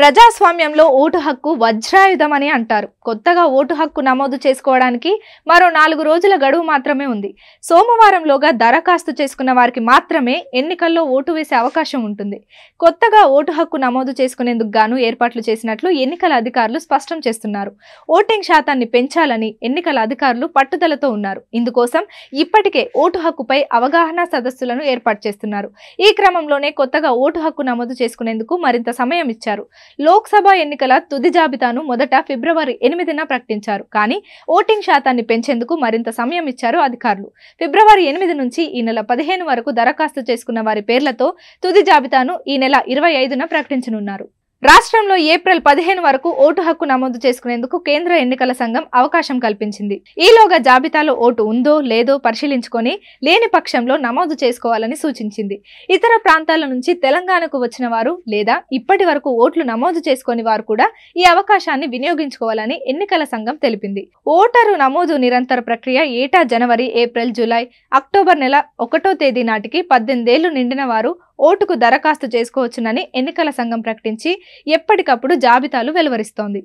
ప్రజాస్వామ్యంలో ఓటు హక్కు వజ్రాయుధమని అంటారు. కొత్తగా ఓటు హక్కు నమోదు చేసుకోవడానికి మరో 4 రోజుల గడువు మాత్రమే ఉంది. సోమవారంలోగా దరఖాస్తు చేసుకున్న వారికి మాత్రమే ఎన్నికల్లో ఓటు వేసే అవకాశం ఉంటుంది. కొత్తగా ఓటు హక్కు నమోదు చేసుకునేందుకు గాను ఏర్పాట్లు చేసినట్లు ఎన్నికల అధికారులు స్పష్టం చేస్తున్నారు. ఓటింగ్ శాతాన్ని పెంచాలని ఎన్నికల అధికారులు పట్టుదలతో ఉన్నారు. ఇందుకోసం ఇప్పటికే ఓటు హక్కుపై అవగాహన సదస్సులను ఏర్పాటు చేస్తున్నారు. ఈ క్రమంలోనే కొత్తగా ఓటు హక్కు నమోదు చేసుకునేందుకు మరింత సమయం ఇచ్చారు. లోక్సభ ఎన్నికల తుది జాబితాను మొదట ఫిబ్రవరి 8న ప్రకటించారు. కానీ ఓటింగ్ శాతాన్ని పెంచేందుకు మరింత సమయం ఇచ్చారు అధికారులు. ఫిబ్రవరి 8 నుంచి ఈ నెల 15 వరకు దరఖాస్తు చేసుకున్న వారి పేర్లతో తుది జాబితాను ఈ నెల 25న ప్రకటించనున్నారు. రాష్ట్రంలో ఏప్రిల్ 15 వరకు ఓటు హక్కు నమోదు చేసుకునేందుకు కేంద్ర ఎన్నికల సంఘం అవకాశం కల్పించింది. ఈలోగా జాబితాలో ఓటు ఉందో లేదో పరిశీలించుకొని లేని పక్షంలో నమోదు చేసుకోవాలని సూచించింది. ఇతర ప్రాంతాల నుంచి తెలంగాణకు వచ్చిన వారు లేదా ఇప్పటి వరకు ఓట్లు నమోదు చేసుకుని వారు కూడా ఈ అవకాశాన్ని వినియోగించుకోవాలని ఎన్నికల సంఘం తెలిపింది. ఓటరు నమోదు నిరంతర ప్రక్రియ ఏటా జనవరి, ఏప్రిల్, జూలై, అక్టోబర్ నెల 1వ తేదీ నాటికి 18 ఏళ్లు నిండిన వారు ఓటుకు దరఖాస్తు చేసుకోవచ్చునని ఎన్నికల సంఘం ప్రకటించి ఎప్పటికప్పుడు జాబితాలు వెలువరిస్తోంది.